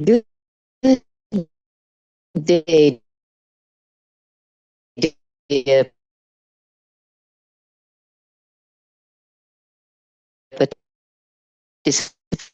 Good day, dear participants.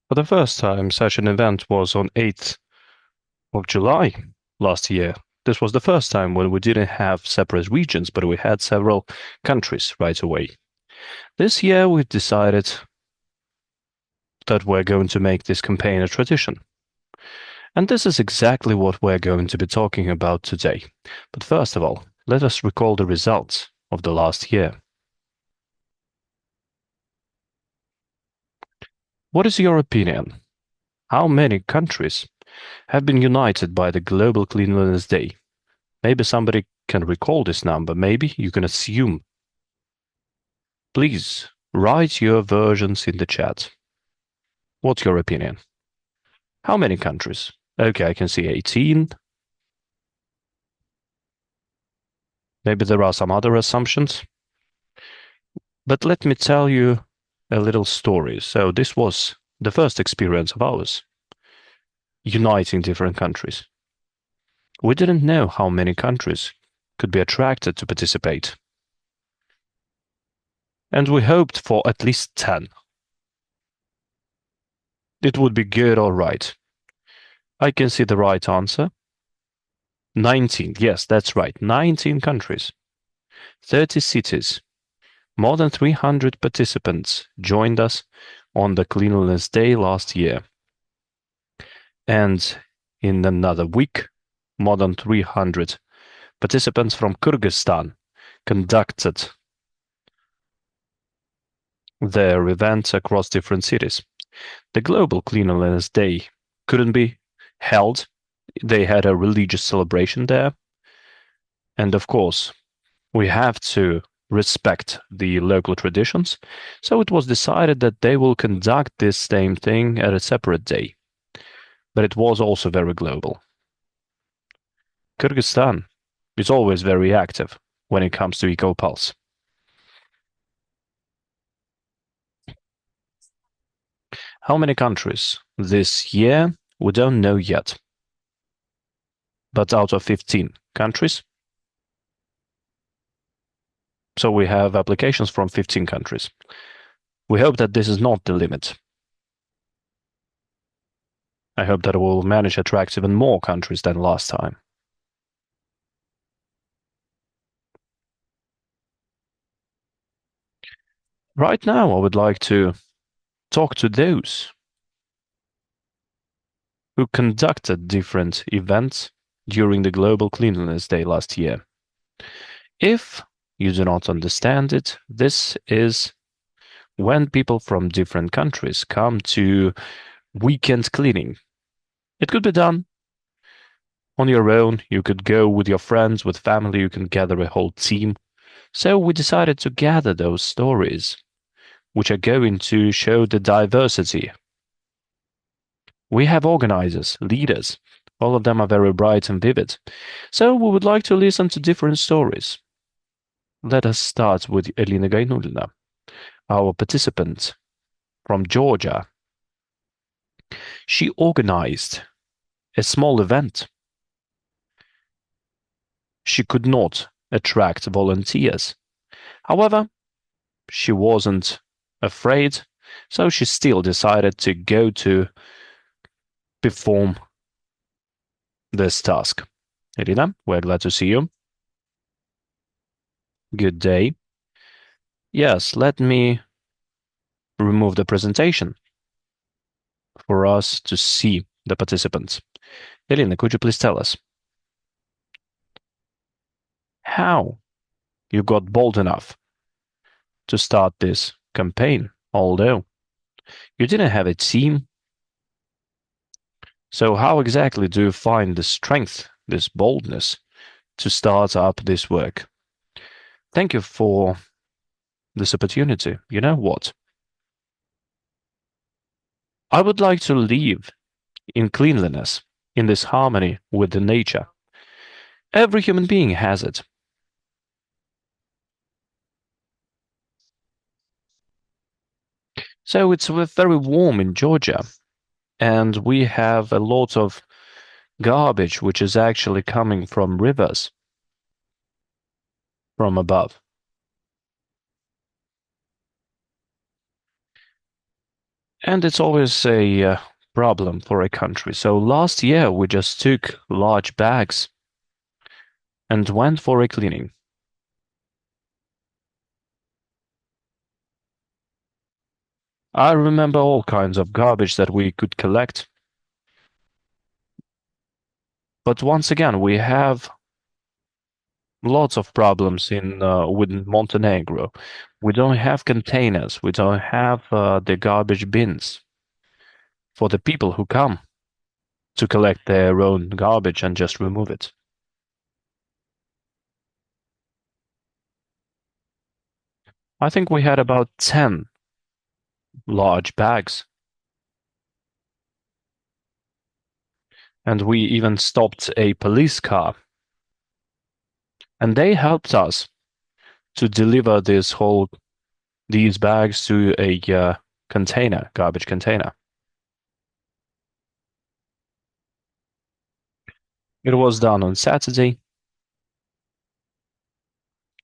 For the first time, such an event was on 8th of July last year. This was the first time when we didn't have separate regions, but we had several countries right away. This year, we've decided that we're going to make this campaign a tradition. And this is exactly what we're going to be talking about today. But first of all, let us recall the results of the last year. What is your opinion? How many countries have been united by the Global Cleanliness Day? Maybe somebody can recall this number. Maybe you can assume. Please write your versions in the chat. What's your opinion? How many countries? Okay, I can see 18. Maybe there are some other assumptions. But let me tell you a little story. So this was the first experience of ours, uniting different countries. We didn't know how many countries could be attracted to participate. And we hoped for at least 10. It would be good, all right. I can see the right answer. 19. Yes, that's right. 19 countries, 30 cities, more than 300 participants joined us on the Cleanliness Day last year. And in another week, more than 300 participants from Kyrgyzstan conducted their events across different cities. The Global Cleanliness Day couldn't be held. They had a religious celebration there. And of course, we have to respect the local traditions. So it was decided that they will conduct this same thing at a separate day. But it was also very global. Kyrgyzstan is always very active when it comes to EcoPulse. How many countries this year? We don't know yet. But out of 15 countries, so we have applications from 15 countries. We hope that this is not the limit. I hope that we'll manage to attract even more countries than last time. Right now, I would like to talk to those who conducted different events during the Global Cleanliness Day last year. If you do not understand it, this is when people from different countries come to weekend cleaning. It could be done on your own. You could go with your friends, with family, you can gather a whole team. So we decided to gather those stories. which are going to show the diversity. We have organizers, leaders. All of them are very bright and vivid. So we would like to listen to different stories. Let us start with Elina Gainulina, our participant from Georgia. She organized a small event. She could not attract volunteers. However, she wasn't afraid, so she still decided to go to perform this task. Elina, we're glad to see you. Good day. Yes, let me remove the presentation for us to see the participants. Elina, could you please tell us how you got bold enough to start this campaign, although you didn't have a team? So how exactly do you find the strength, this boldness, to start up this work? Thank you for this opportunity. You know what? I would like to live in cleanliness, in this harmony with the nature. Every human being has it. So it's very warm in Georgia, and we have a lot of garbage which is actually coming from rivers from above. And it's always a problem for a country. So last year we just took large bags and went for a cleaning. I remember all kinds of garbage that we could collect. But once again, we have lots of problems in with Montenegro. We don't have containers. We don't have the garbage bins for the people who come to collect their own garbage and just remove it. I think we had about 10 large bags, and we even stopped a police car, and they helped us to deliver these bags to a container, garbage container. It was done on Saturday.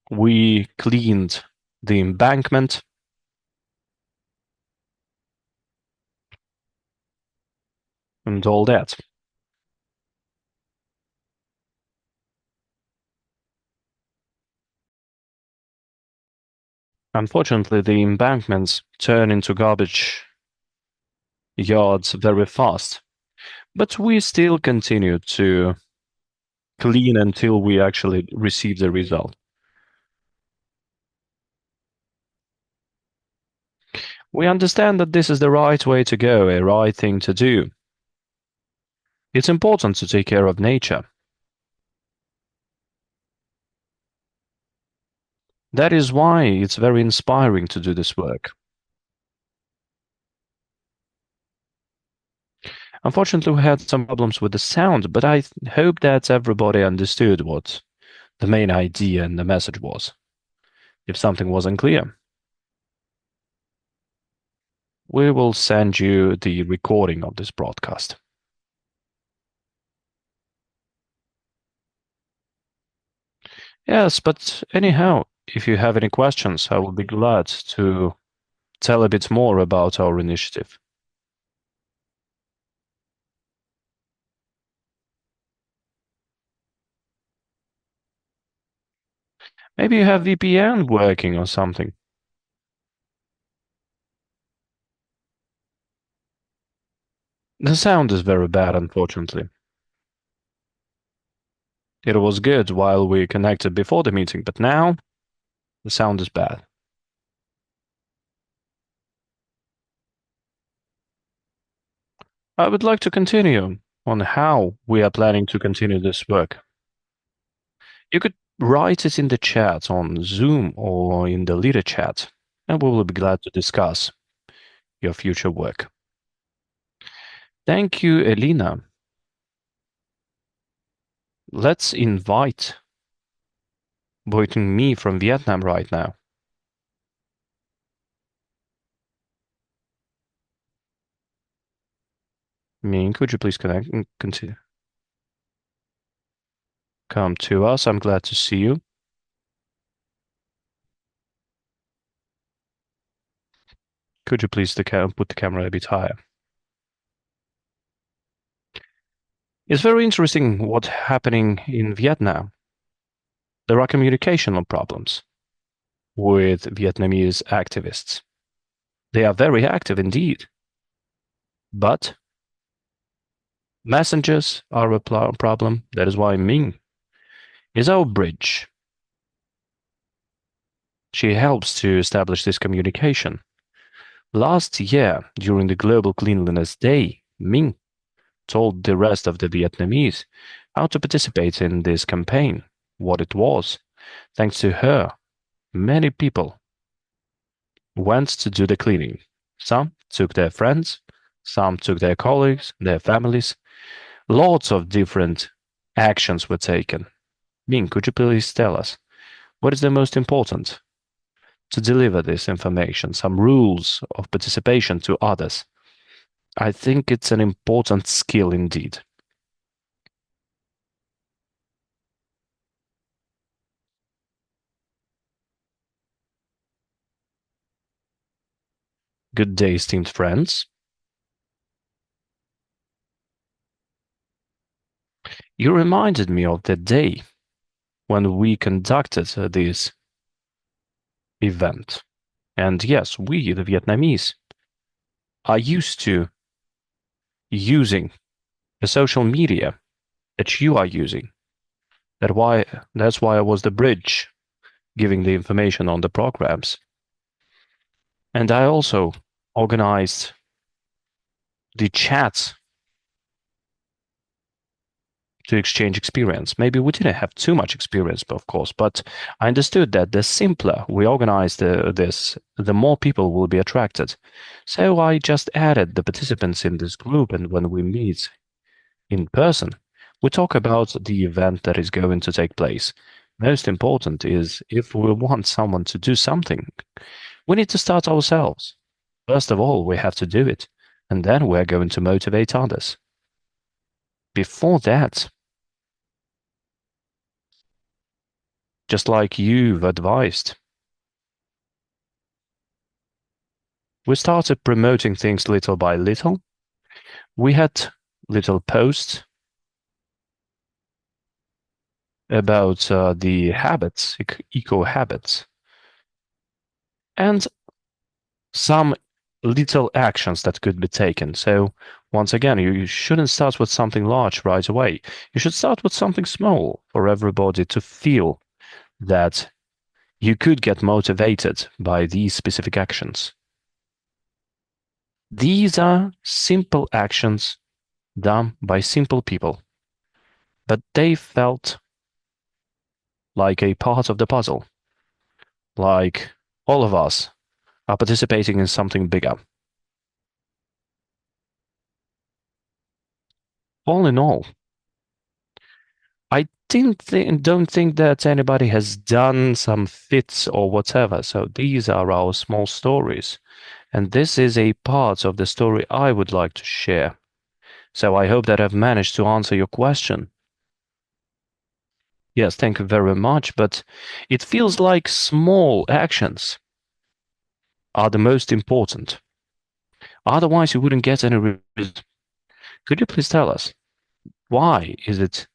We cleaned the embankment. And all that. Unfortunately, the embankments turn into garbage yards very fast, but we still continue to clean until we actually receive the result. We understand that this is the right way to go, a right thing to do. It's important to take care of nature. That is why it's very inspiring to do this work. Unfortunately, we had some problems with the sound, but I hope that everybody understood what the main idea and the message was. If something wasn't clear, we will send you the recording of this broadcast. Yes, but anyhow, if you have any questions, I will be glad to tell a bit more about our initiative. Maybe you have VPN working or something. The sound is very bad, unfortunately. It was good while we connected before the meeting, but now the sound is bad. I would like to continue on how we are planning to continue this work. You could write it in the chat on Zoom or in the leader chat. and we will be glad to discuss your future work. Thank you, Elena. Let's invite Me from Vietnam right now. Ming, could you please connect and continue? Come to us. I'm glad to see you. Could you please put the camera a bit higher? It's very interesting what's happening in Vietnam. There are communicational problems with Vietnamese activists. They are very active indeed, but messengers are a problem. That is why Ming is our bridge. She helps to establish this communication. Last year, during the Global Cleanliness Day, Ming told the rest of the Vietnamese how to participate in this campaign, what it was. Thanks to her, many people went to do the cleaning. Some took their friends, some took their colleagues, their families. Lots of different actions were taken. Ming, could you please tell us what is the most important to deliver this information, some rules of participation to others? I think it's an important skill indeed. Good day, esteemed friends. You reminded me of the day when we conducted this event. And yes, we, the Vietnamese, are used to using the social media that you are using. That's why I was the bridge giving the information on the programs. And I also organized the chats to exchange experience. Maybe we didn't have too much experience, of course, but I understood that the simpler we organize this, the more people will be attracted. So I just added the participants in this group, and when we meet in person, we talk about the event that is going to take place. Most important is if we want someone to do something, we need to start ourselves. First of all, we have to do it, and then we're going to motivate others. Before that, just like you've advised, we started promoting things little by little. We had little posts about the habits, eco habits, and some little actions that could be taken. So once again, you shouldn't start with something large right away. You should start with something small for everybody to feel that you could get motivated by these specific actions. These are simple actions done by simple people, but they felt like a part of the puzzle, like all of us are participating in something bigger. All in all, I don't think that anybody has done some fits or whatever. So these are our small stories. And this is a part of the story I would like to share. So I hope that I've managed to answer your question. Yes, thank you very much. But it feels like small actions are the most important. Otherwise, you wouldn't get any result. Could you please tell us why is it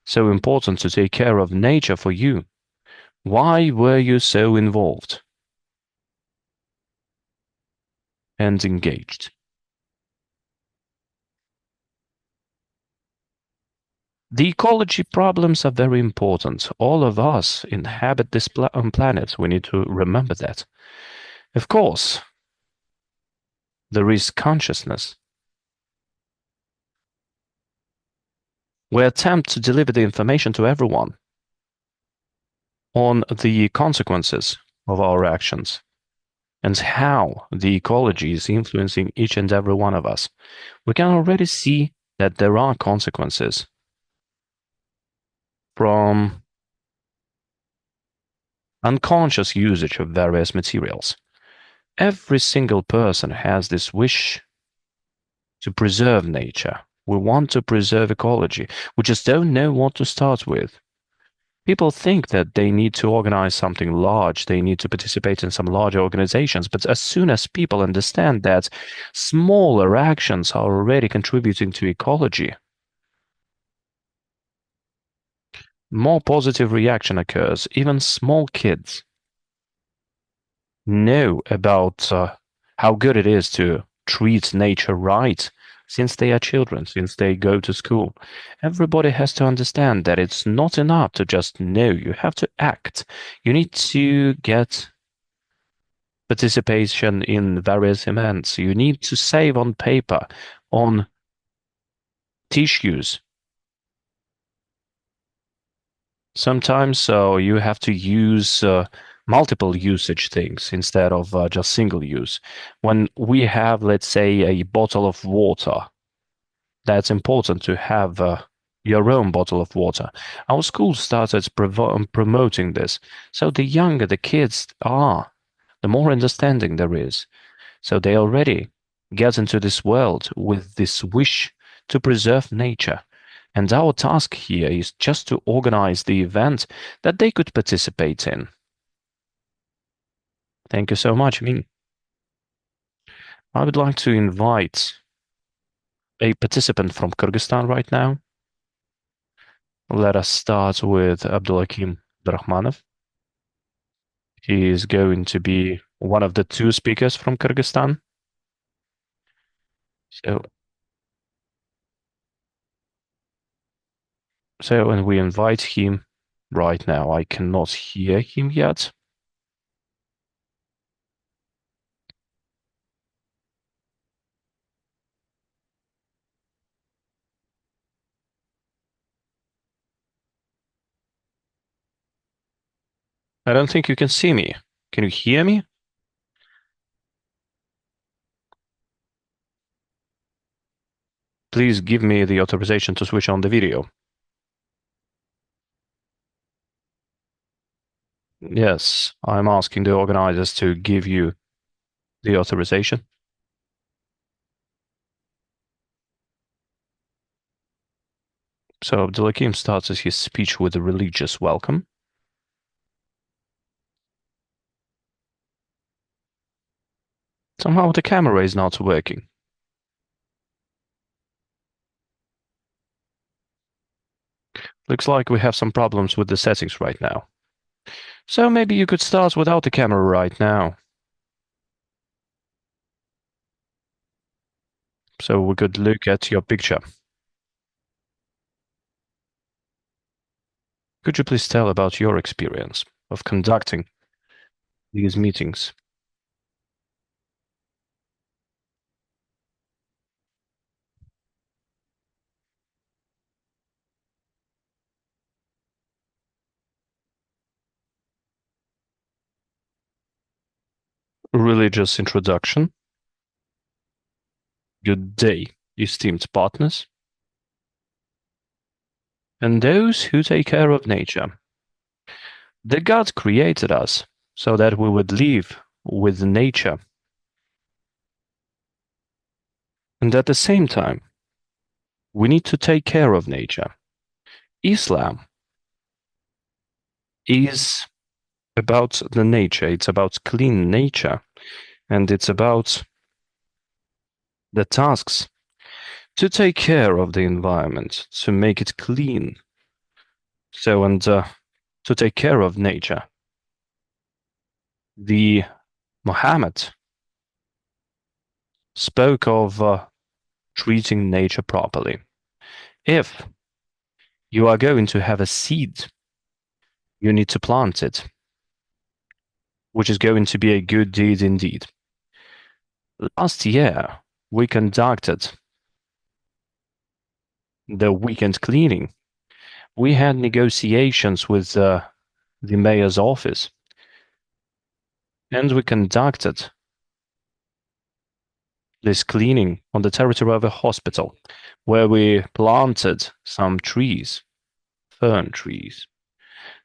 so important to take care of nature for you? Why were you so involved and engaged? The ecology problems are very important. All of us inhabit this planet. We need to remember that. Of course, there is consciousness. We attempt to deliver the information to everyone on the consequences of our actions. and how the ecology is influencing each and every one of us, we can already see that there are consequences from unconscious usage of various materials. Every single person has this wish to preserve nature. We want to preserve ecology. We just don't know what to start with. People think that they need to organize something large, they need to participate in some larger organizations, but as soon as people understand that smaller actions are already contributing to ecology, more positive reaction occurs. Even small kids know about how good it is to treat nature right since they are children, since they go to school. Everybody has to understand that it's not enough to just know, you have to act. You need to get participation in various events. You need to save on paper, on tissues. Sometimes you have to use multiple usage things instead of just single use. When we have, let's say, a bottle of water, that's important to have your own bottle of water. Our school started promoting this. So the younger the kids are, the more understanding there is. So they already get into this world with this wish to preserve nature. And our task here is just to organize the event that they could participate in. Thank you so much, Ming. I would like to invite a participant from Kyrgyzstan right now. Let us start with Abdulakim Abdurrahmanov. He is going to be one of the two speakers from Kyrgyzstan. So, when we invite him right now, I cannot hear him yet. I don't think you can see me. Can you hear me? Please give me the authorization to switch on the video. Yes, I'm asking the organizers to give you the authorization. So Abdulakim starts his speech with a religious welcome. Somehow the camera is not working. Looks like we have some problems with the settings right now. So maybe you could start without the camera right now. So we could look at your picture. Could you please tell about your experience of conducting these meetings? Religious introduction. Good day, esteemed partners, and those who take care of nature. The God created us so that we would live with nature. And at the same time, we need to take care of nature. Islam is about the nature, it's about clean nature, and it's about the tasks to take care of the environment, to make it clean. So, and to take care of nature. The Muhammad spoke of treating nature properly. If you are going to have a seed, you need to plant it, which is going to be a good deed indeed. Last year, we conducted the weekend cleaning. We had negotiations with the mayor's office. And we conducted this cleaning on the territory of a hospital where we planted some trees, fern trees.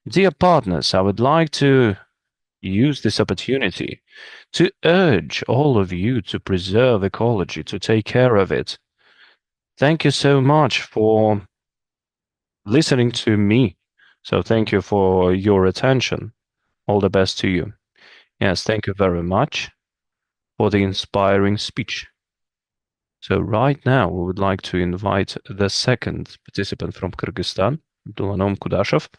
Dear partners, I would like to use this opportunity to urge all of you to preserve ecology, to take care of it. Thank you so much for listening to me. So thank you for your attention. All the best to you. Yes, thank you very much for the inspiring speech. So right now we would like to invite the second participant from Kyrgyzstan, Abdulanom Kudashov.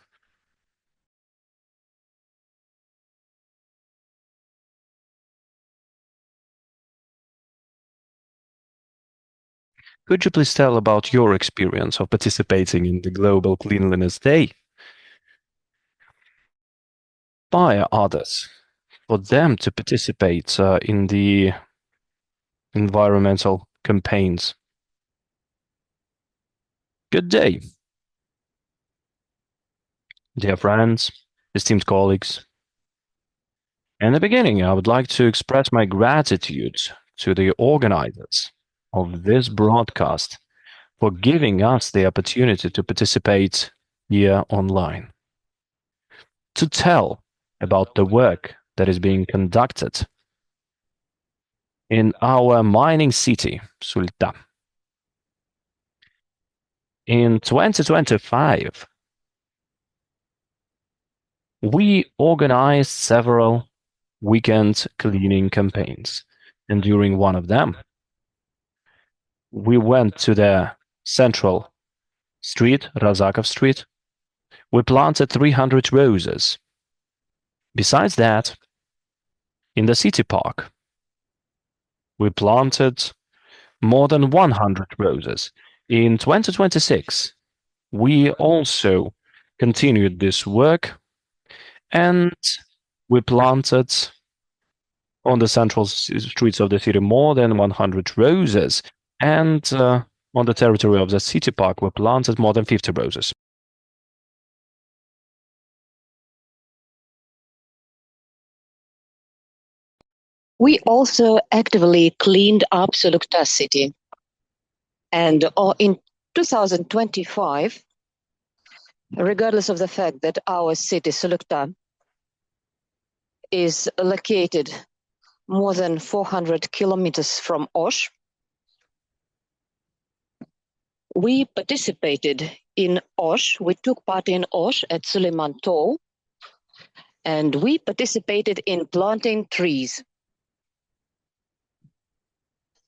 Could you please tell about your experience of participating in the Global Cleanliness Day by others, for them to participate in the environmental campaigns? Good day, dear friends, esteemed colleagues. In the beginning, I would like to express my gratitude to the organizers of this broadcast for giving us the opportunity to participate here online, to tell about the work that is being conducted in our mining city, Sulta. In 2025, we organized several weekend cleaning campaigns, and during one of them, we went to the central street, Razakov Street. We planted 300 roses. Besides that, in the city park, we planted more than 100 roses. In 2026, we also continued this work and we planted on the central streets of the city more than 100 roses. And on the territory of the city park, we planted more than 50 roses. We also actively cleaned up Sulukta city. And in 2025, regardless of the fact that our city, Sulukta, is located more than 400 kilometers from Osh, we participated in Osh. We took part in Osh at Suleiman Tol, and we participated in planting trees.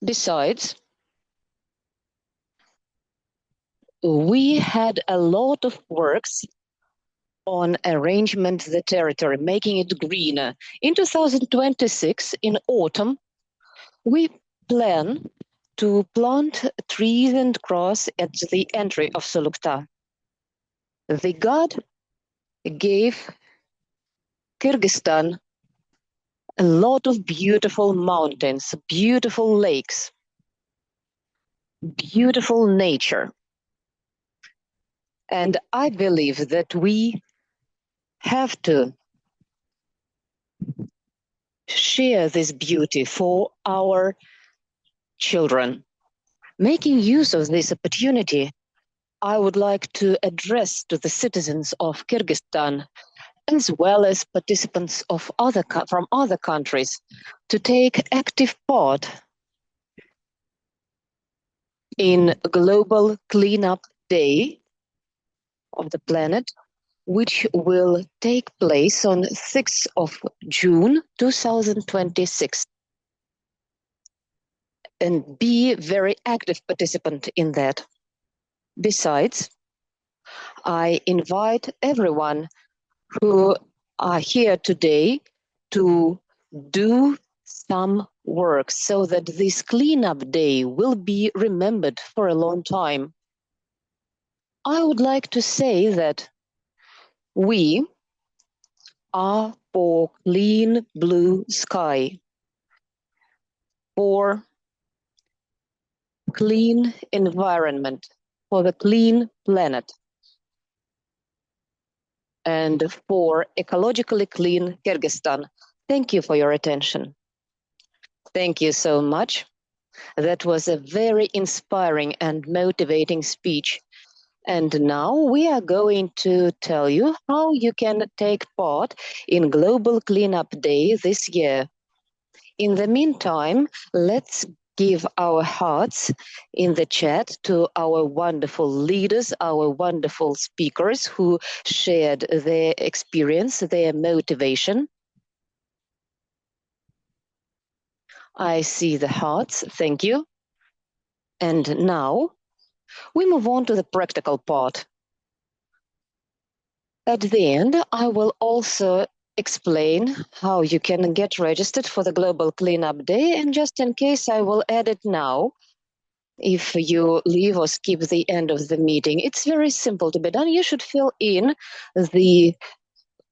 Besides, we had a lot of works on arrangement the territory, making it greener. In 2026, in autumn, we plan to plant trees and grass at the entry of Sulukta. The God gave Kyrgyzstan a lot of beautiful mountains, beautiful lakes, beautiful nature. And I believe that we have to share this beauty for our children. Making use of this opportunity, I would like to address to the citizens of Kyrgyzstan, as well as participants of from other countries, to take active part in Global Cleanup Day of the planet, which will take place on 6th of June 2026, and be a very active participant in that. Besides, I invite everyone who are here today to do some work so that this cleanup day will be remembered for a long time. I would like to say that we are for clean blue sky, for clean environment, for the clean planet, and for ecologically clean Kyrgyzstan. Thank you for your attention. Thank you so much. That was a very inspiring and motivating speech. And now we are going to tell you how you can take part in Global Cleanup Day this year. In the meantime, let's give our hearts in the chat to our wonderful leaders, our wonderful speakers who shared their experience, their motivation. I see the hearts, thank you. And now we move on to the practical part. At the end, I will also explain how you can get registered for the Global Cleanup Day, and just in case, I will add it now. If you leave or skip the end of the meeting, it's very simple to be done. You should fill in the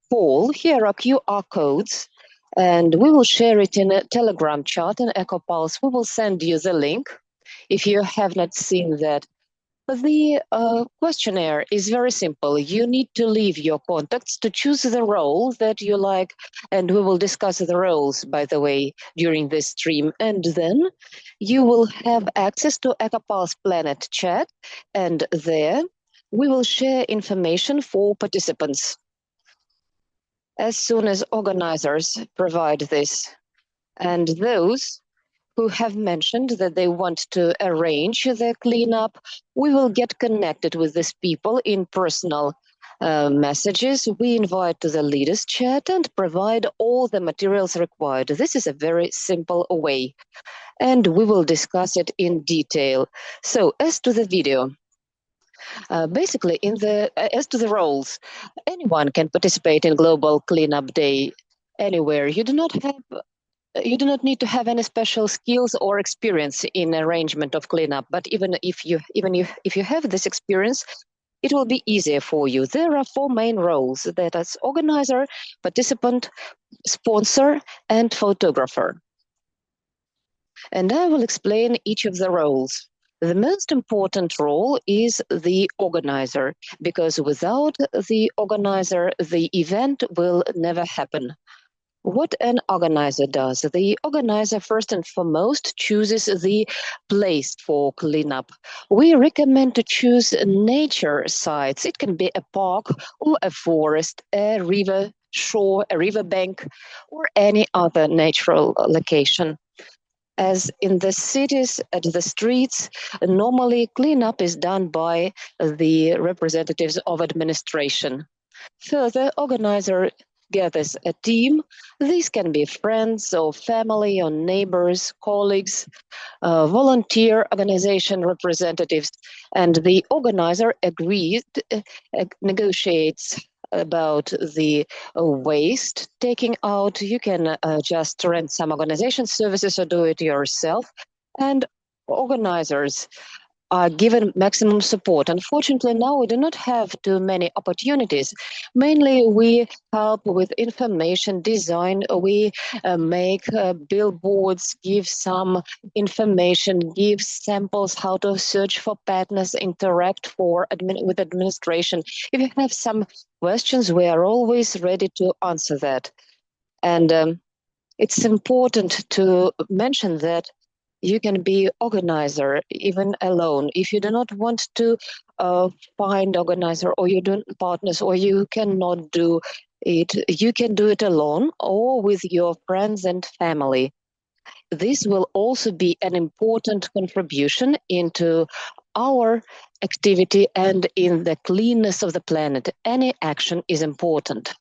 poll. Here are QR codes, and we will share it in a Telegram chat in EcoPulse. We will send you the link if you have not seen that. The questionnaire is very simple. You need to leave your contacts to choose the role that you like, and we will discuss the roles, by the way, during this stream. And then you will have access to EcoPulse Planet chat, and there we will share information for participants. As soon as organizers provide this, and those who have mentioned that they want to arrange the cleanup, we will get connected with these people in personal messages. We invite to the leaders chat and provide all the materials required. This is a very simple way, and we will discuss it in detail. So as to the video, basically as to the roles, anyone can participate in Global Cleanup Day anywhere. You do not need to have any special skills or experience in arrangement of cleanup, but even if you have this experience, it will be easier for you. There are 4 main roles, that is organizer, participant, sponsor, and photographer. And I will explain each of the roles. The most important role is the organizer, because without the organizer, the event will never happen. What an organizer does. The organizer, first and foremost, chooses the place for cleanup. We recommend to choose nature sites. It can be a park or a forest, a river shore, a riverbank, or any other natural location. As in the cities, at the streets, normally cleanup is done by the representatives of administration. Further, organizer gathers a team. These can be friends or family or neighbors, colleagues, volunteer organization representatives, and the organizer negotiates about the waste taking out. You can just rent some organization services or do it yourself. And organizers are given maximum support. Unfortunately, now we do not have too many opportunities. Mainly, we help with information design. We make billboards, give some information, give samples how to search for partners, interact with administration. If you have some questions, we are always ready to answer that. And it's important to mention that you can be organizer even alone. If you do not want to find organizer, or you don't partners, or you cannot do it, you can do it alone or with your friends and family. This will also be an important contribution into our activity and in the cleanness of the planet. Any action is important.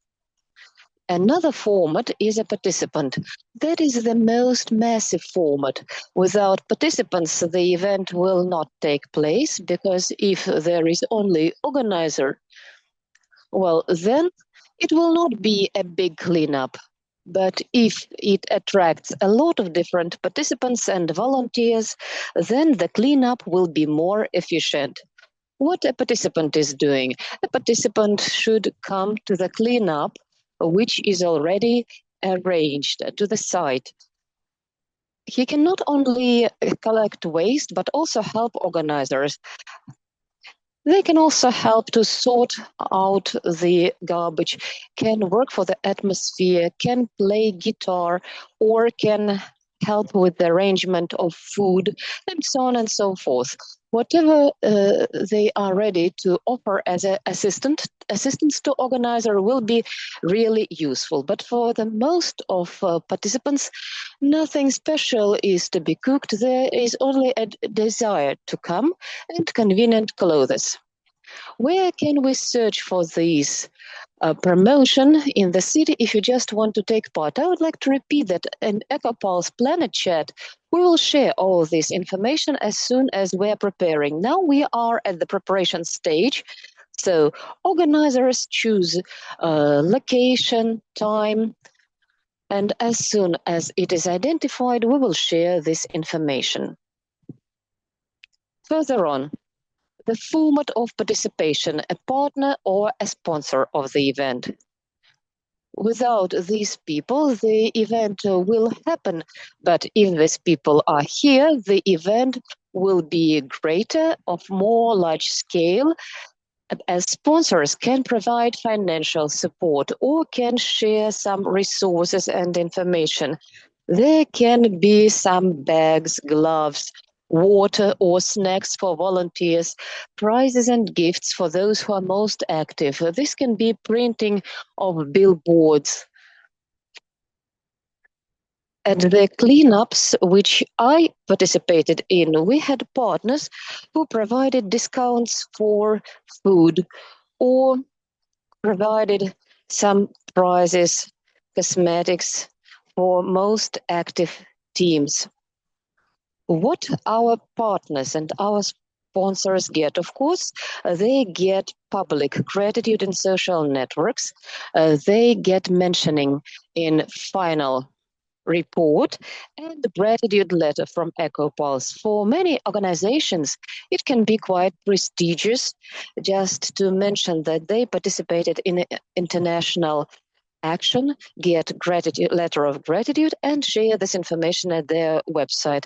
Another format is a participant. That is the most massive format. Without participants, the event will not take place, because if there is only organizer, well, then it will not be a big cleanup. But if it attracts a lot of different participants and volunteers, then the cleanup will be more efficient. What a participant is doing? A participant should come to the cleanup, which is already arranged to the site. He can not only collect waste, but also help organizers. They can also help to sort out the garbage, can work for the atmosphere, can play guitar, or can help with the arrangement of food, and so on and so forth. Whatever they are ready to offer as an assistance to organizer will be really useful. But for the most of participants, nothing special is to be cooked. There is only a desire to come and convenient clothes. Where can we search for these promotion in the city if you just want to take part? I would like to repeat that in EcoPulse Planet Chat, we will share all this information as soon as we're preparing. Now we are at the preparation stage. So organizers choose location, time, and as soon as it is identified, we will share this information. Further on, the format of participation, a partner or a sponsor of the event. Without these people, the event will happen. But if these people are here, the event will be greater, of more large scale, as sponsors can provide financial support or can share some resources and information. There can be some bags, gloves, water or snacks for volunteers, prizes and gifts for those who are most active. This can be printing of billboards. At the cleanups which I participated in, we had partners who provided discounts for food or provided some prizes, cosmetics for most active teams. What our partners and our sponsors get, of course, they get public gratitude in social networks. They get mentioning in final report and the gratitude letter from EcoPulse. For many organizations, it can be quite prestigious just to mention that they participated in international action, get gratitude letter of gratitude, and share this information at their website.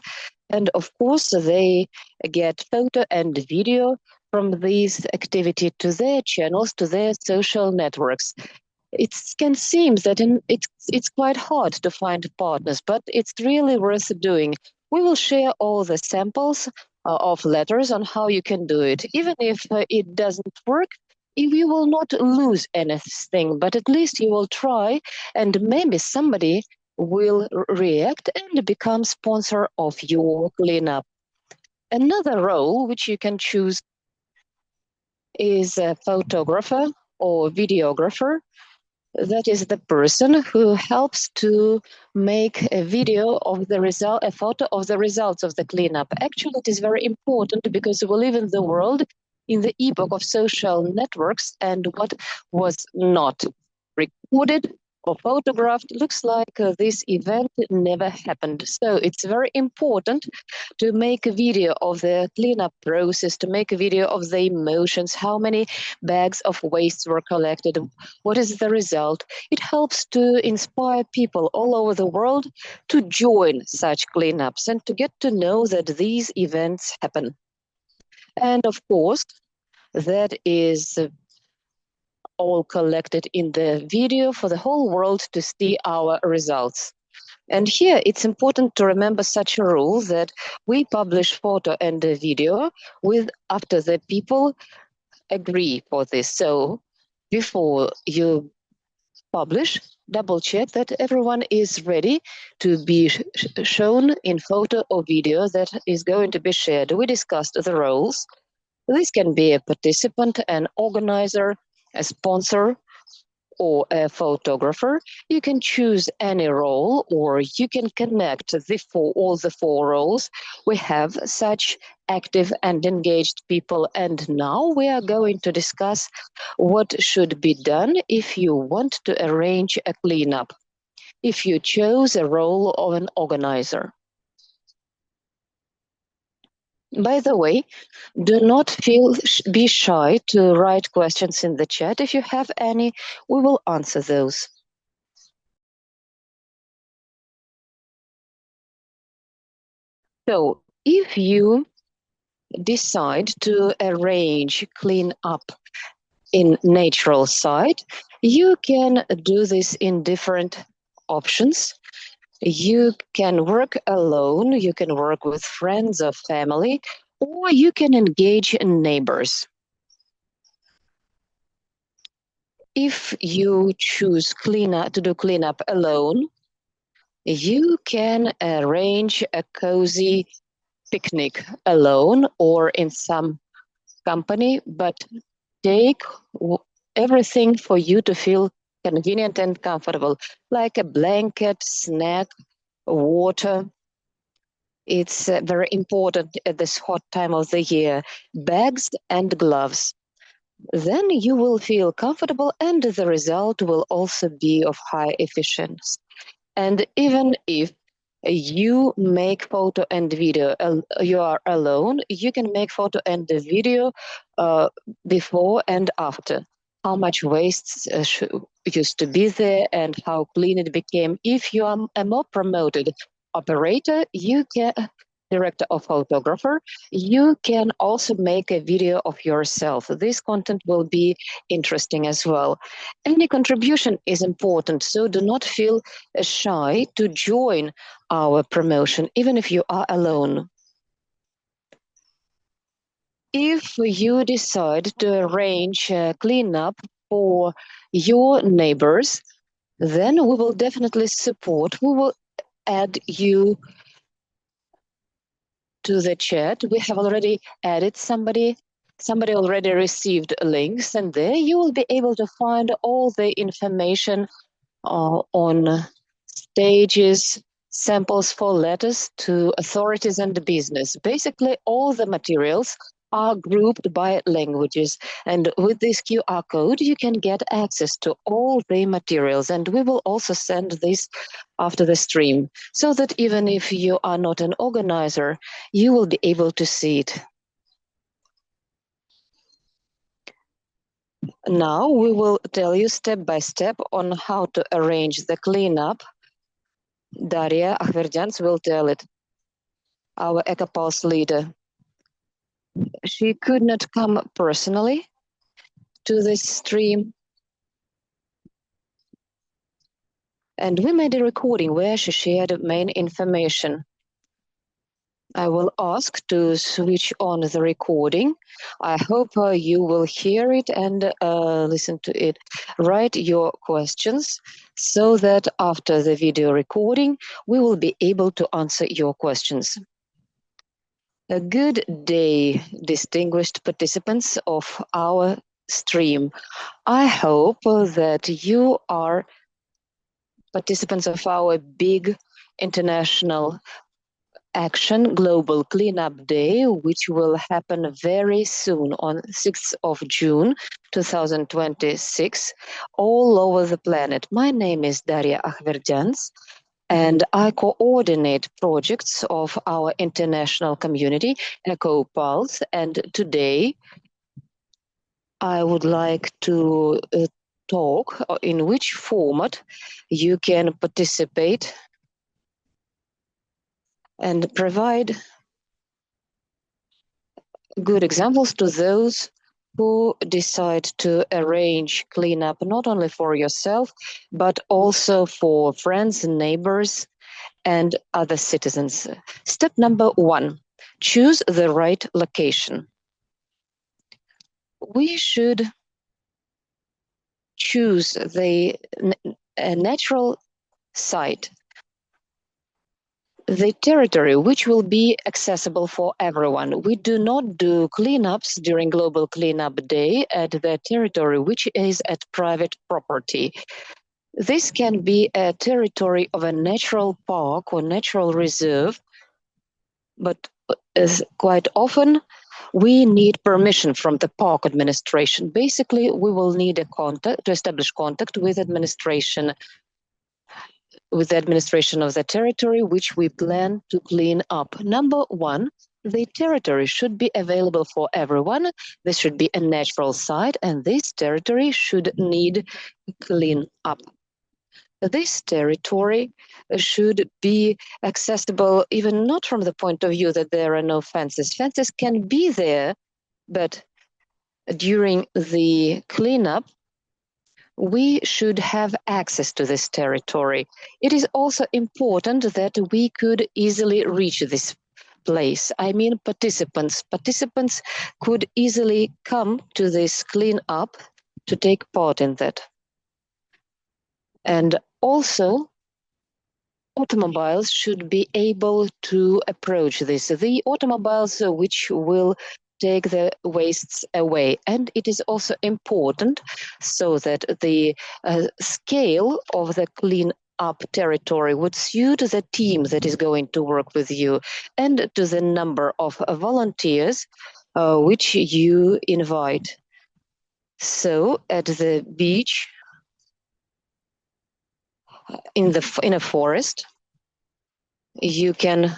And of course, they get photo and video from these activity to their channels, to their social networks. It can seem that it's quite hard to find partners, but it's really worth doing. We will share all the samples of letters on how you can do it. Even if it doesn't work, you will not lose anything, but at least you will try, and maybe somebody will react and become sponsor of your cleanup. Another role which you can choose is a photographer or videographer. That is the person who helps to make a video of the result, a photo of the results of the cleanup. Actually, it is very important because we live in the world in the epoch of social networks, and what was not recorded or photographed looks like this event never happened. So it's very important to make a video of the cleanup process, to make a video of the emotions, how many bags of waste were collected, what is the result. It helps to inspire people all over the world to join such cleanups and to get to know that these events happen. And of course, that is all collected in the video for the whole world to see our results. And here it's important to remember such a rule that we publish photo and a video with after the people agree for this. So before you publish, double check that everyone is ready to be shown in photo or video that is going to be shared. We discussed the roles. This can be a participant, an organizer, a sponsor, or a photographer. You can choose any role, or you can connect all the four roles. We have such active and engaged people, and now we are going to discuss what should be done if you want to arrange a cleanup, if you chose a role of an organizer. By the way, do not be shy to write questions in the chat. If you have any, we will answer those. So if you decide to arrange clean up in natural site, you can do this in different options. You can work alone, you can work with friends or family, or you can engage neighbors. If you choose to do cleanup alone, you can arrange a cozy picnic alone or in some company, but take everything for you to feel convenient and comfortable, like a blanket, snack, water. It's very important at this hot time of the year. Bags and gloves. Then you will feel comfortable and the result will also be of high efficiency. And even if you make photo and video, you are alone, you can make photo and video before and after. How much waste used to be there and how clean it became. If you are a more promoted operator, you can director or photographer, you can also make a video of yourself. This content will be interesting as well. Any contribution is important, so do not feel shy to join our promotion, even if you are alone. If you decide to arrange cleanup for your neighbors, then we will definitely support. We will add you to the chat. We have already added somebody. Somebody already received links, and there you will be able to find all the information on stages, samples for letters to authorities and business. Basically, all the materials are grouped by languages. And with this QR code, you can get access to all the materials. And we will also send this after the stream, so that even if you are not an organizer, you will be able to see it. Now we will tell you step by step on how to arrange the cleanup. Daria Akhverdyans will tell it, our EcoPulse leader. She could not come personally to this stream. And we made a recording where she shared main information. I will ask to switch on the recording. I hope you will hear it and listen to it. Write your questions so that after the video recording, we will be able to answer your questions. A good day, distinguished participants of our stream. I hope that you are participants of our big international action, Global Cleanup Day, which will happen very soon on 6th of June 2026, all over the planet. My name is Daria Akhverdyans, and I coordinate projects of our international community, EcoPulse. And today, I would like to talk in which format you can participate and provide good examples to those who decide to arrange cleanup not only for yourself, but also for friends and neighbors and other citizens. Step number 1, choose the right location. We should choose the natural site, the territory which will be accessible for everyone. We do not do cleanups during Global Cleanup Day at the territory which is at private property. This can be a territory of a natural park or natural reserve, but quite often we need permission from the park administration. Basically, we will need a contact to establish contact with administration, with the administration of the territory which we plan to clean up. Number 1, the territory should be available for everyone. This should be a natural site, and this territory should need clean up. This territory should be accessible even not from the point of view that there are no fences. Fences can be there, but during the cleanup, we should have access to this territory. It is also important that we could easily reach this place. I mean participants. Participants could easily come to this cleanup to take part in that. And also, automobiles should be able to approach this. The automobiles which will take the wastes away. And it is also important so that the scale of the clean up territory would suit the team that is going to work with you and to the number of volunteers which you invite. So at the beach, in a forest, you can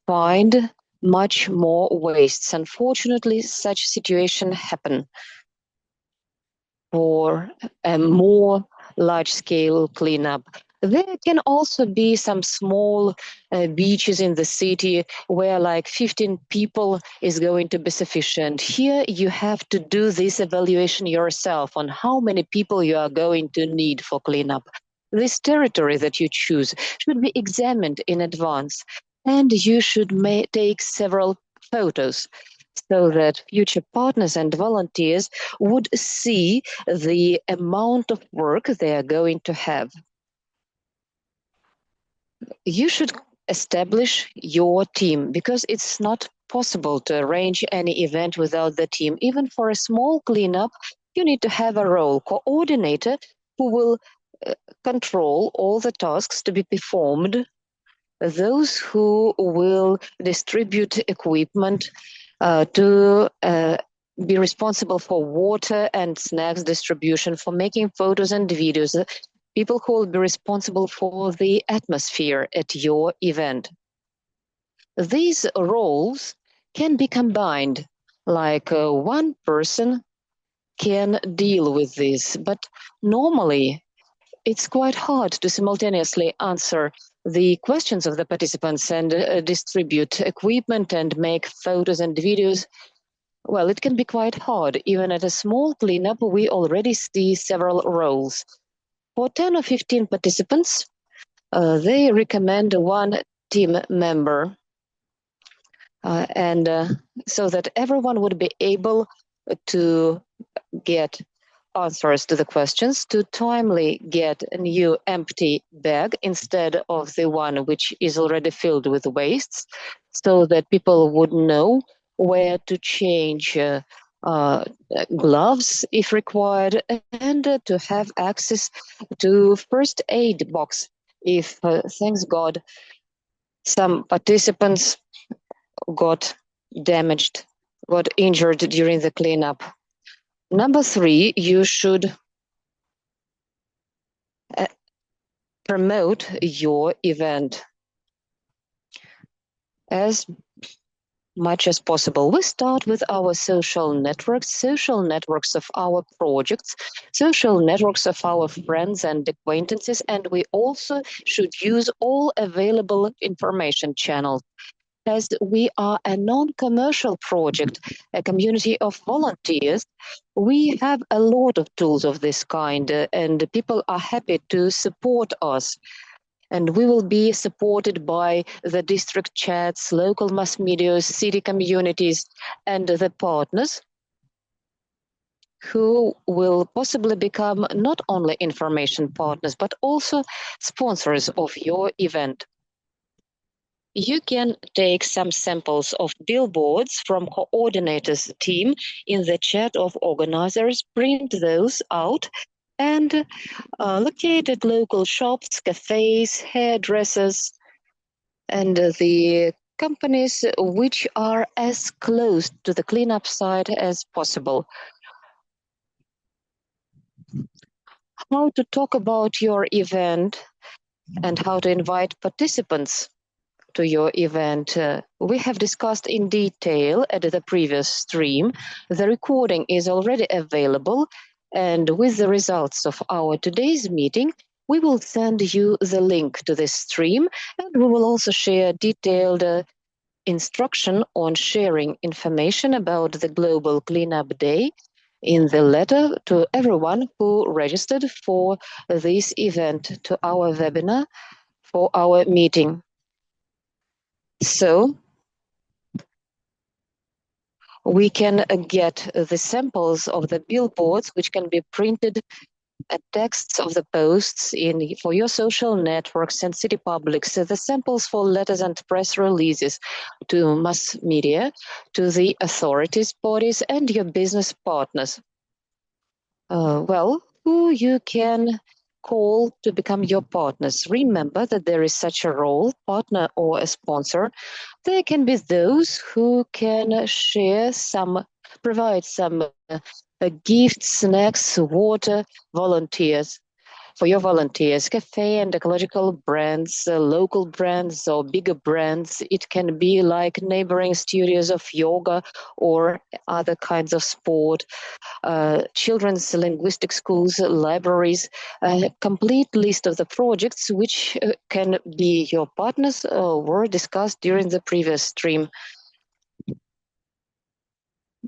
find much more wastes. Unfortunately, such situations happen for a more large-scale cleanup. There can also be some small beaches in the city where like 15 people is going to be sufficient. Here you have to do this evaluation yourself on how many people you are going to need for cleanup. This territory that you choose should be examined in advance, and you should take several photos so that future partners and volunteers would see the amount of work they are going to have. You should establish your team because it's not possible to arrange any event without the team. Even for a small cleanup, you need to have a role coordinator who will control all the tasks to be performed, those who will distribute equipment to be responsible for water and snacks distribution, for making photos and videos, people who will be responsible for the atmosphere at your event. These roles can be combined, like one person can deal with this, but normally it's quite hard to simultaneously answer the questions of the participants and distribute equipment and make photos and videos. Well, it can be quite hard. Even at a small cleanup, we already see several roles. For 10 or 15 participants, they recommend one team member, so that everyone would be able to get answers to the questions, to timely get a new empty bag instead of the one which is already filled with wastes, so that people would know where to change gloves if required, and to have access to first aid box if, thanks God, some participants got damaged, got injured during the cleanup. Number 3, you should promote your event as much as possible. We start with our social networks of our projects, social networks of our friends and acquaintances, and we also should use all available information channels. As we are a non-commercial project, a community of volunteers, we have a lot of tools of this kind, and people are happy to support us. And we will be supported by the district chats, local mass media, city communities, and the partners who will possibly become not only information partners, but also sponsors of your event. You can take some samples of billboards from coordinators' team in the chat of organizers, print those out, and locate at local shops, cafes, hairdressers, and the companies which are as close to the cleanup site as possible. How to talk about your event and how to invite participants to your event, we have discussed in detail at the previous stream. The recording is already available, and with the results of our today's meeting, We will send you the link to this stream, and we will also share detailed instruction on sharing information about the Global Cleanup Day in the letter to everyone who registered for this event, to our webinar, for our meeting. So we can get the samples of the billboards, which can be printed, texts of the posts for your social networks and city publics, the samples for letters and press releases to mass media, to the authorities, bodies, and your business partners. Who you can call to become your partners. Remember that there is such a role, partner or a sponsor. There can be those who can provide some gifts, snacks, water, volunteers. For your volunteers, cafe and ecological brands, local brands or bigger brands. It can be like neighboring studios of yoga or other kinds of sport, children's linguistic schools, libraries, a complete list of the projects which can be your partners were discussed during the previous stream.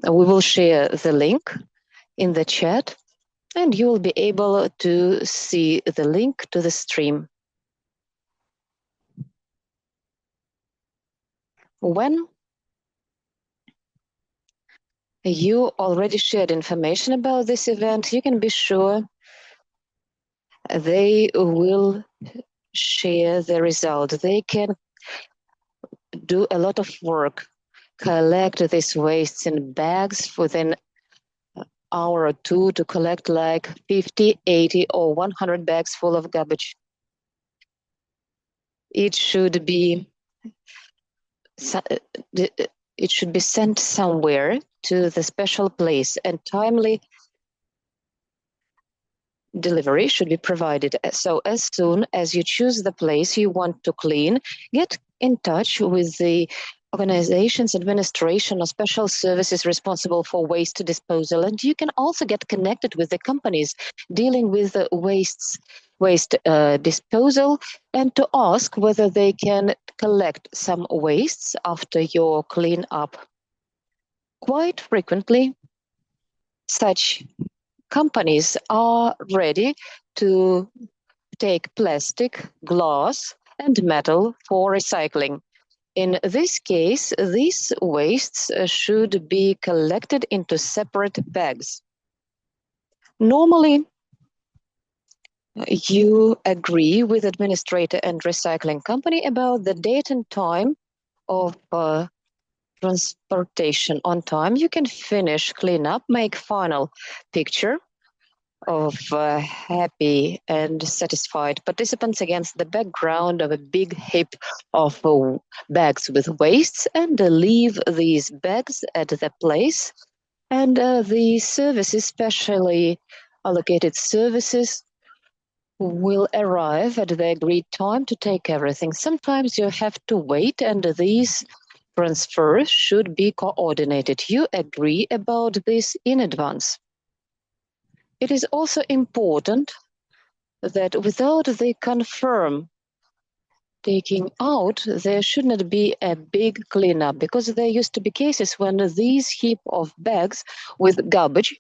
We will share the link in the chat, and you will be able to see the link to the stream. When you already shared information about this event, you can be sure they will share the result. They can do a lot of work, collect these wastes in bags within an hour or two to collect like 50, 80, or 100 bags full of garbage. It should be sent somewhere to the special place, and timely delivery should be provided. So as soon as you choose the place you want to clean, get in touch with the organization's administration or special services responsible for waste disposal. And you can also get connected with the companies dealing with the waste disposal, and to ask whether they can collect some wastes after your cleanup. Quite frequently, such companies are ready to take plastic, glass, and metal for recycling. In this case, these wastes should be collected into separate bags. Normally, you agree with administrator and recycling company about the date and time of transportation. On time, you can finish cleanup, make final picture of happy and satisfied participants against the background of a big heap of bags with wastes, and leave these bags at the place. And the services, specially allocated services, will arrive at the agreed time to take everything. Sometimes you have to wait, and these transfers should be coordinated. You agree about this in advance. It is also important that without the confirm taking out, there should not be a big cleanup, because there used to be cases when these heap of bags with garbage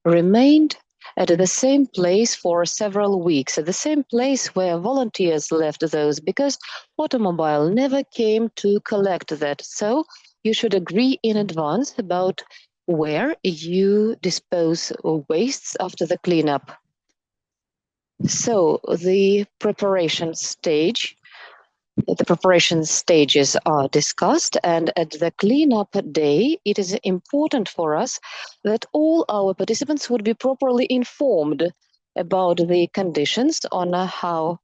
remained at the same place for several weeks, at the same place where volunteers left those, because automobile never came to collect that. So you should agree in advance about where you dispose of wastes after the cleanup. So the preparation stages are discussed, and at the cleanup day, it is important for us that all our participants would be properly informed about the conditions on how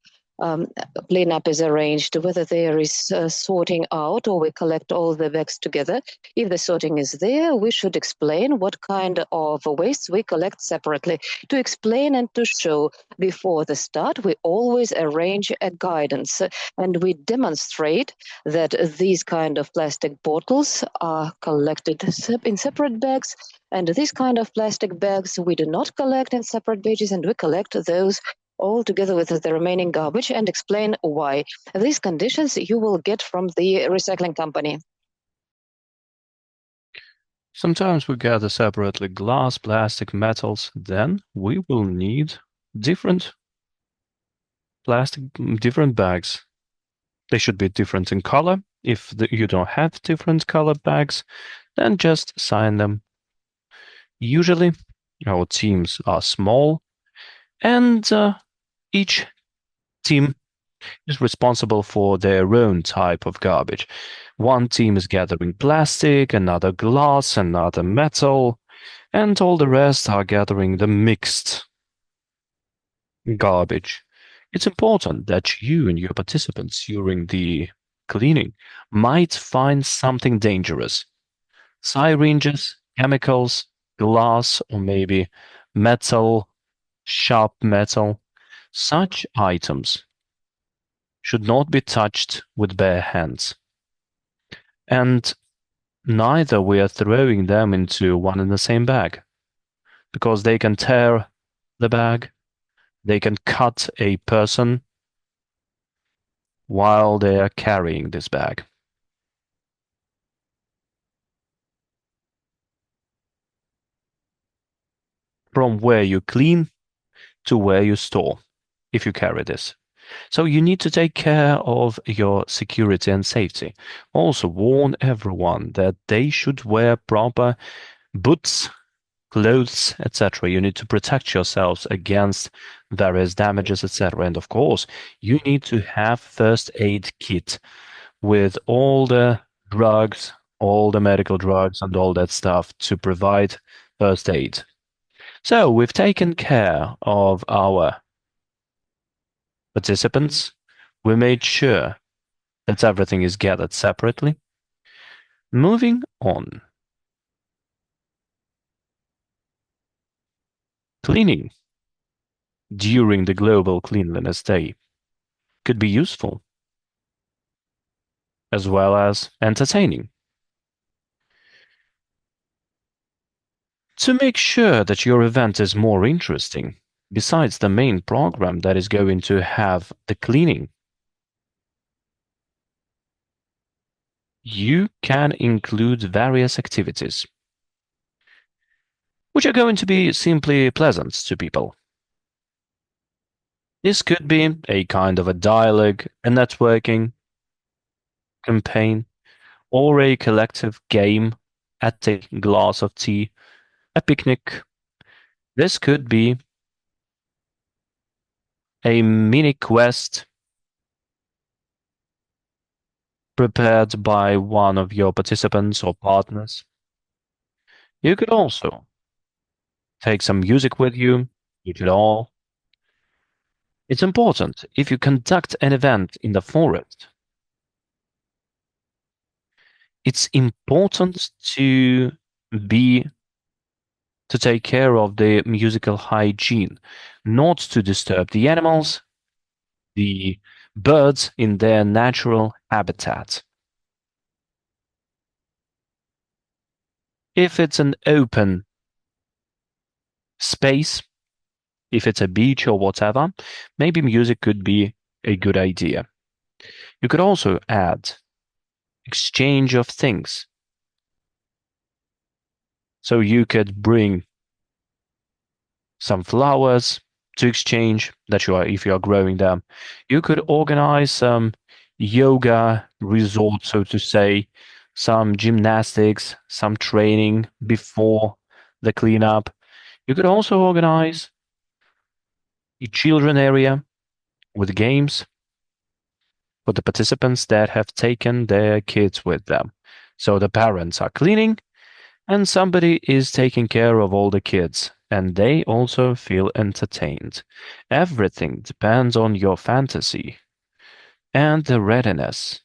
cleanup is arranged, whether there is sorting out or we collect all the bags together. If the sorting is there, we should explain what kind of waste we collect separately. To explain and to show before the start, we always arrange a guidance, and we demonstrate that these kind of plastic bottles are collected in separate bags, and these kind of plastic bags we do not collect in separate batches, and we collect those all together with the remaining garbage and explain why. These conditions you will get from the recycling company. Sometimes we gather separately glass, plastic, metals. Then we will need different different bags. They should be different in color. If you don't have different color bags, then just sign them. Usually, our teams are small, and each team is responsible for their own type of garbage. One team is gathering plastic, another glass, another metal, and all the rest are gathering the mixed garbage. It's important that you and your participants during the cleaning might find something dangerous. Syringes, chemicals, glass, or maybe metal, sharp metal. Such items should not be touched with bare hands. And neither we are throwing them into one and the same bag, because they can tear the bag, they can cut a person while they are carrying this bag. From where you clean to where you store, if you carry this. So you need to take care of your security and safety. Also warn everyone that they should wear proper boots, clothes, etc. You need to protect yourselves against various damages, etc. And of course, you need to have first aid kit with all the drugs, all the medical drugs and all that stuff to provide first aid. So we've taken care of our participants. We made sure that everything is gathered separately. Moving on. Cleaning during the Global Cleanliness Day could be useful as well as entertaining. To make sure that your event is more interesting, besides the main program that is going to have the cleaning, you can include various activities which are going to be simply pleasant to people. This could be a kind of a dialogue, a networking campaign, or a collective game at a glass of tea, a picnic. This could be a mini quest prepared by one of your participants or partners. You could also take some music with you, eat it all. It's important if you conduct an event in the forest. It's important to take care of the musical hygiene, not to disturb the animals, the birds in their natural habitat. If it's an open space, if it's a beach or whatever, maybe music could be a good idea. You could also add exchange of things. So you could bring some flowers to exchange that if you are growing them. You could organize some yoga resort, so to say, some gymnastics, some training before the cleanup. You could also organize a children area with games for the participants that have taken their kids with them. So the parents are cleaning and somebody is taking care of all the kids, and they also feel entertained. Everything depends on your fantasy and the readiness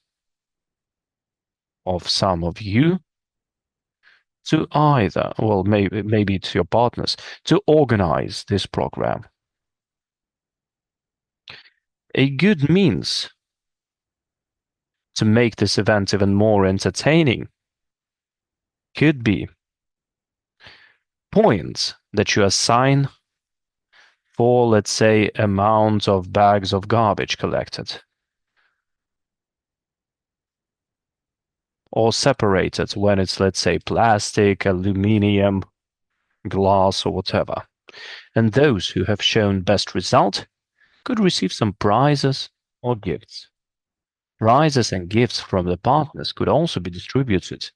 of some of you to either, well, maybe it's your partners, to organize this program. A good means to make this event even more entertaining could be points that you assign for, let's say, amount of bags of garbage collected, or separated when it's, let's say, plastic, aluminium, glass, or whatever. And those who have shown best result could receive some prizes or gifts. Prizes and gifts from the partners could also be distributed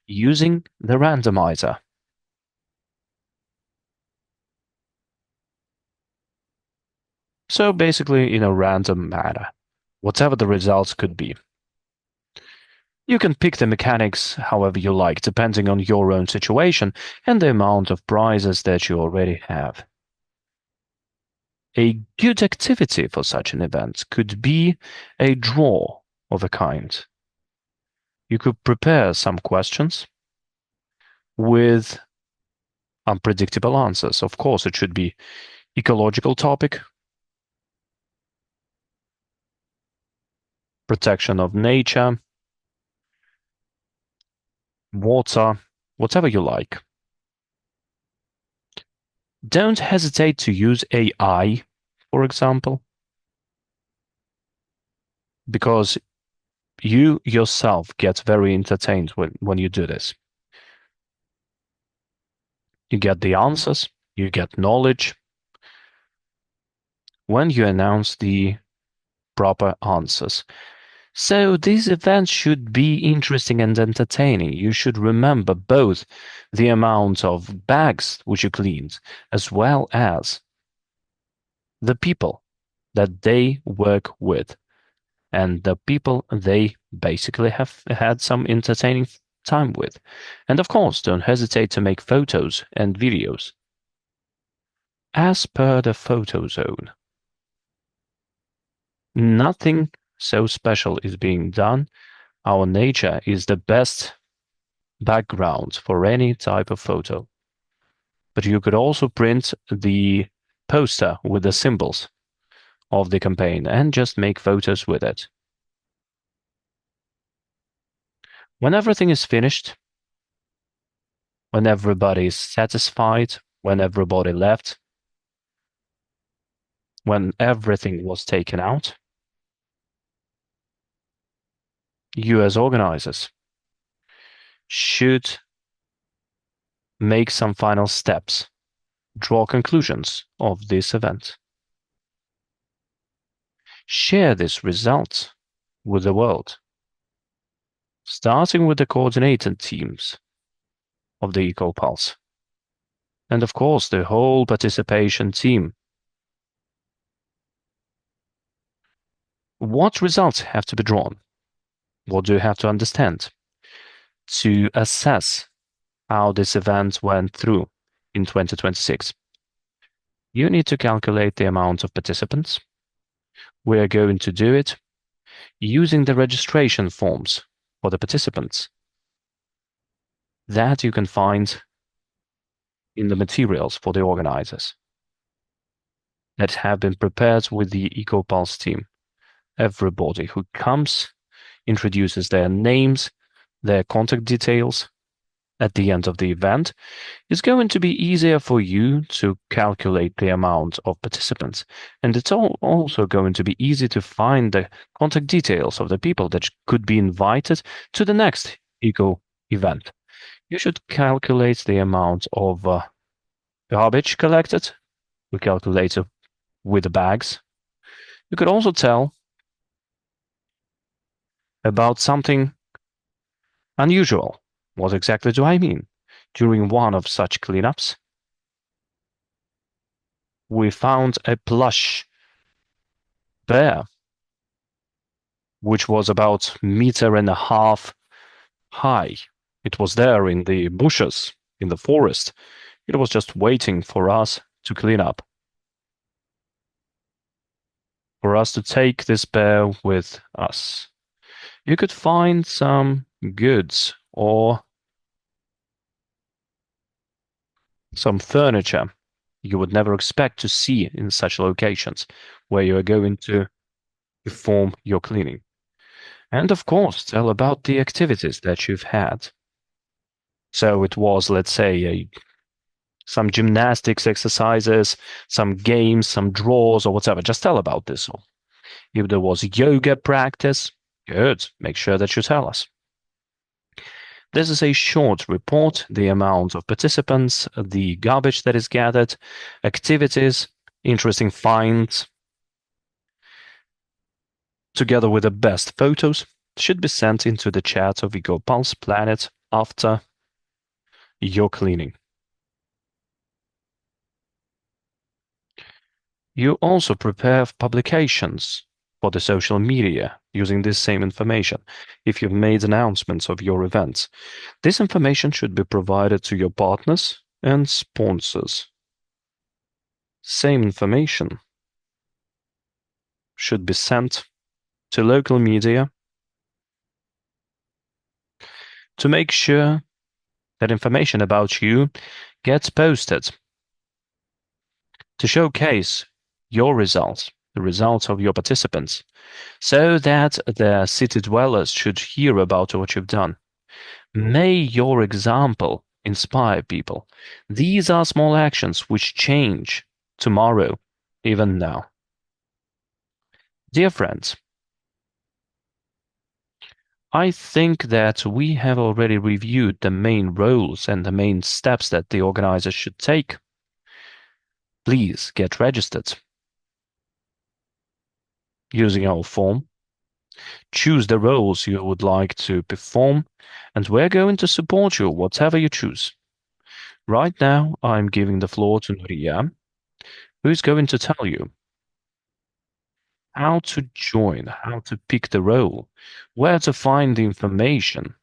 using the randomizer. So basically in a random manner, whatever the results could be. You can pick the mechanics however you like, depending on your own situation and the amount of prizes that you already have. A good activity for such an event could be a draw of a kind. You could prepare some questions with unpredictable answers. Of course, it should be ecological topic, protection of nature, water, whatever you like. Don't hesitate to use AI, for example, because you yourself get very entertained when you do this. You get the answers, you get knowledge when you announce the proper answers. So these events should be interesting and entertaining. You should remember both the amount of bags which you cleaned, as well as the people that they work with, and the people they basically have had some entertaining time with. And of course, don't hesitate to make photos and videos as per the photo zone. Nothing so special is being done. Our nature is the best background for any type of photo. But you could also print the poster with the symbols of the campaign and just make photos with it. When everything is finished, when everybody is satisfied, when everybody left, when everything was taken out, you as organizers should make some final steps, draw conclusions of this event. Share this result with the world, starting with the coordinated teams of the EcoPulse, and of course the whole participation team. What results have to be drawn? What do you have to understand to assess how this event went through in 2026? You need to calculate the amount of participants. We are going to do it using the registration forms for the participants that you can find in the materials for the organizers that have been prepared with the EcoPulse team. Everybody who comes introduces their names, their contact details at the end of the event. It's going to be easier for you to calculate the amount of participants. And it's also going to be easy to find the contact details of the people that could be invited to the next Eco event. You should calculate the amount of garbage collected. We calculate it with the bags. You could also tell about something unusual. What exactly do I mean? During one of such cleanups, we found a plush bear, which was about 1.5 meters high. It was there in the bushes, in the forest. It was just waiting for us to clean up, for us to take this bear with us. You could find some goods or some furniture you would never expect to see in such locations where you are going to perform your cleaning. And of course, tell about the activities that you've had. So it was, let's say, a some gymnastics exercises, some games, some draws, or whatever. Just tell about this all. If there was yoga practice, good. Make sure that you tell us. This is a short report, the amount of participants, the garbage that is gathered, activities, interesting finds, together with the best photos, should be sent into the chat of EcoPulse Planet after your cleaning. You also prepare publications for the social media using this same information if you've made announcements of your events. This information should be provided to your partners and sponsors. Same information should be sent to local media to make sure that information about you gets posted to showcase your results, the results of your participants, so that the city dwellers should hear about what you've done. May your example inspire people. These are small actions which change tomorrow, even now. Dear friends, I think that we have already reviewed the main roles and the main steps that the organizers should take. Please get registered using our form. Choose the roles you would like to perform, and we're going to support you, whatever you choose. Right now, I'm giving the floor to Nuria, who is going to tell you how to join, how to pick the role, where to find the information.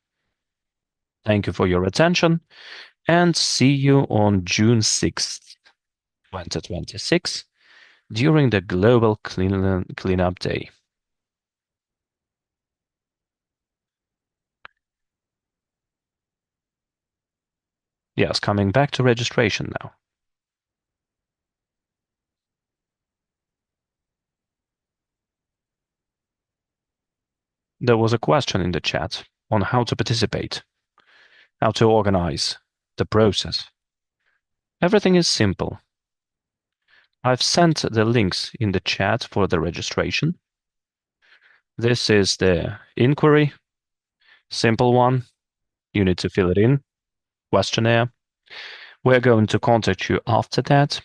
Thank you for your attention, and see you on June 6th, 2026, during the Global Cleanup Day. Yes, coming back to registration now. There was a question in the chat on how to participate, how to organize the process. Everything is simple. I've sent the links in the chat for the registration. This is the inquiry, simple one. You need to fill it in, questionnaire. We're going to contact you after that,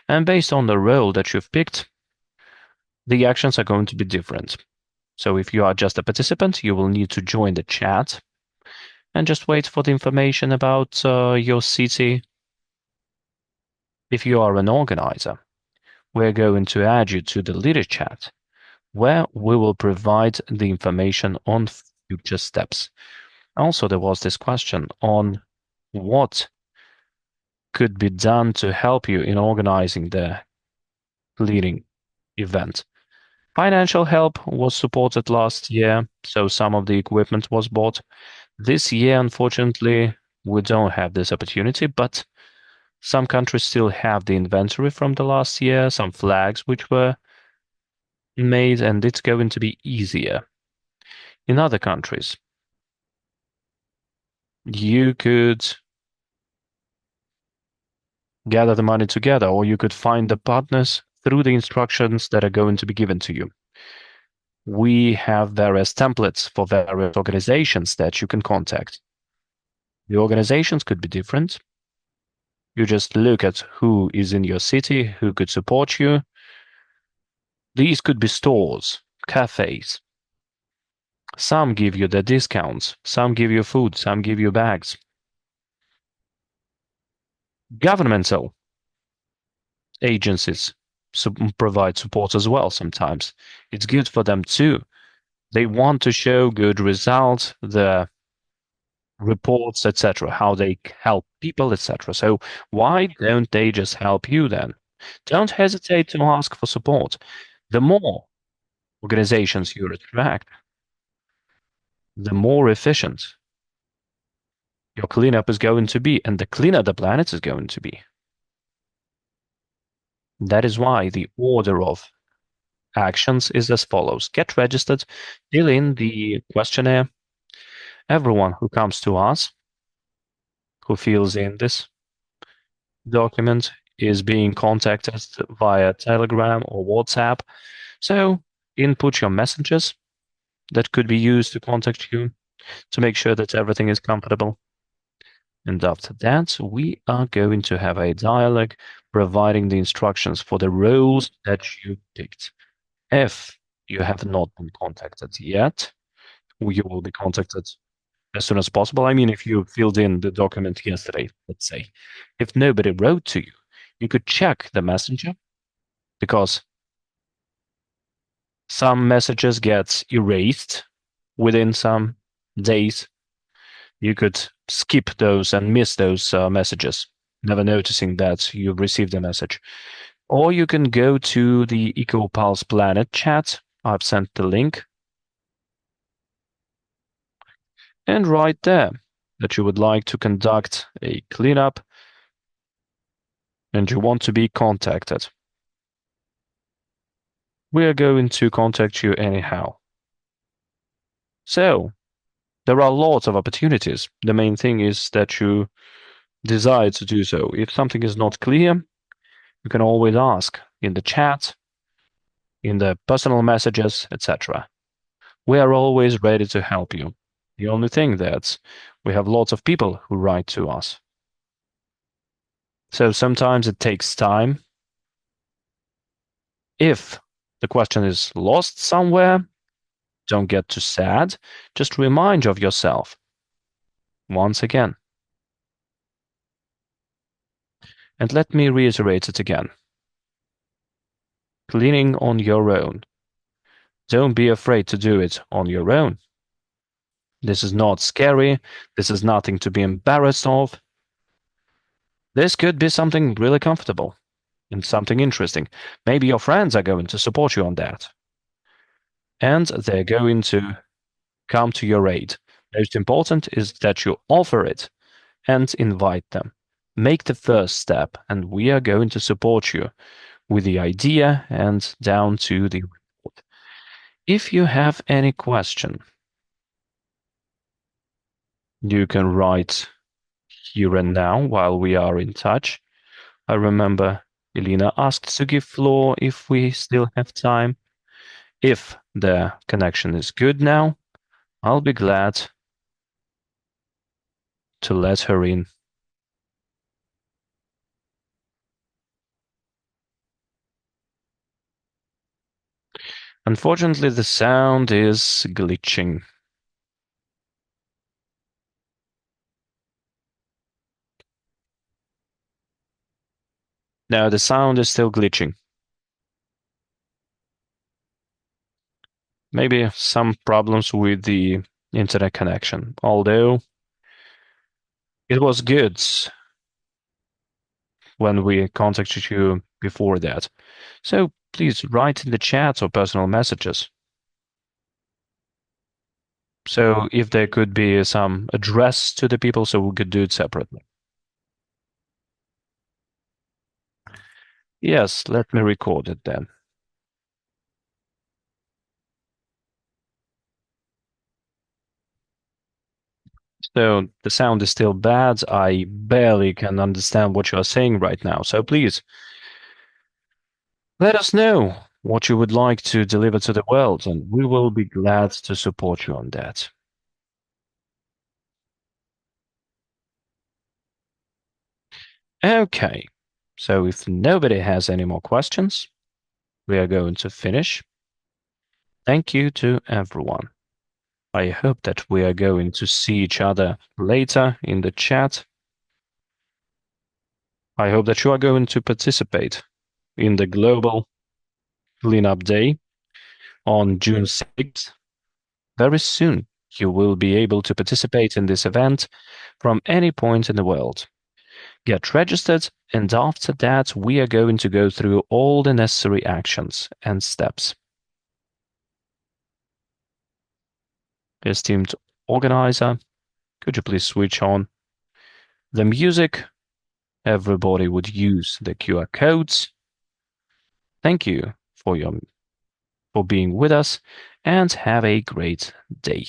and based on the role that you've picked, the actions are going to be different. So if you are just a participant, you will need to join the chat and just wait for the information about your city. If you are an organizer, we're going to add you to the leader chat, where we will provide the information on future steps. Also, there was this question on what could be done to help you in organizing the cleaning event. Financial help was supported last year, so some of the equipment was bought. This year, unfortunately, we don't have this opportunity, but some countries still have the inventory from the last year, some flags which were made, and it's going to be easier. In other countries, you could gather the money together, or you could find the partners through the instructions that are going to be given to you. We have various templates for various organizations that you can contact. The organizations could be different. You just look at who is in your city, who could support you. These could be stores, cafes. Some give you the discounts, some give you food, some give you bags. Governmental agencies provide support as well sometimes. It's good for them too. They want to show good results, the reports, etc., how they help people, etc. So why don't they just help you then? Don't hesitate to ask for support. The more organizations you attract, the more efficient your cleanup is going to be, and the cleaner the planet is going to be. That is why the order of actions is as follows. Get registered, fill in the questionnaire. Everyone who comes to us, who fills in this, document is being contacted via Telegram or WhatsApp. So input your messages that could be used to contact you to make sure that everything is comfortable. And after that, we are going to have a dialogue providing the instructions for the roles that you picked. If you have not been contacted yet, you will be contacted as soon as possible. I mean, if you filled in the document yesterday, let's say, if nobody wrote to you, you could check the messenger because some messages get erased within some days. You could skip those and miss those messages, never noticing that you've received a message. Or you can go to the EcoPulse Planet chat. I've sent the link. And write there that you would like to conduct a cleanup and you want to be contacted. We are going to contact you anyhow. So, there are lots of opportunities. The main thing is that you decide to do so. If something is not clear, you can always ask in the chat, in the personal messages, etc. We are always ready to help you. The only thing that we have lots of people who write to us. So sometimes it takes time. If the question is lost somewhere, don't get too sad. Just remind of yourself once again. And let me reiterate it again. Cleaning on your own. Don't be afraid to do it on your own. This is not scary. This is nothing to be embarrassed of. This could be something really comfortable and something interesting. Maybe your friends are going to support you on that. And they're going to come to your aid. Most important is that you offer it and invite them. Make the first step, and we are going to support you with the idea and down to the report. If you have any question, you can write here and now while we are in touch. I remember Elena asked to give floor if we still have time. If the connection is good now, I'll be glad to let her in. Unfortunately, the sound is glitching. No, the sound is still glitching. Maybe some problems with the internet connection, although it was good when we contacted you before that. So please write in the chat or personal messages. So if there could be some address to the people, so we could do it separately. Yes, let me record it then. So the sound is still bad. I barely can understand what you are saying right now. So please let us know what you would like to deliver to the world, and we will be glad to support you on that. Okay, so if nobody has any more questions, we are going to finish. Thank you to everyone. I hope that we are going to see each other later in the chat. I hope that you are going to participate in the Global Cleanup Day on June 6th. Very soon, you will be able to participate in this event from any point in the world. Get registered, and after that, we are going to go through all the necessary actions and steps. Esteemed organizer, could you please switch on the music? Everybody would use the QR codes. Thank you for being with us, and have a great day.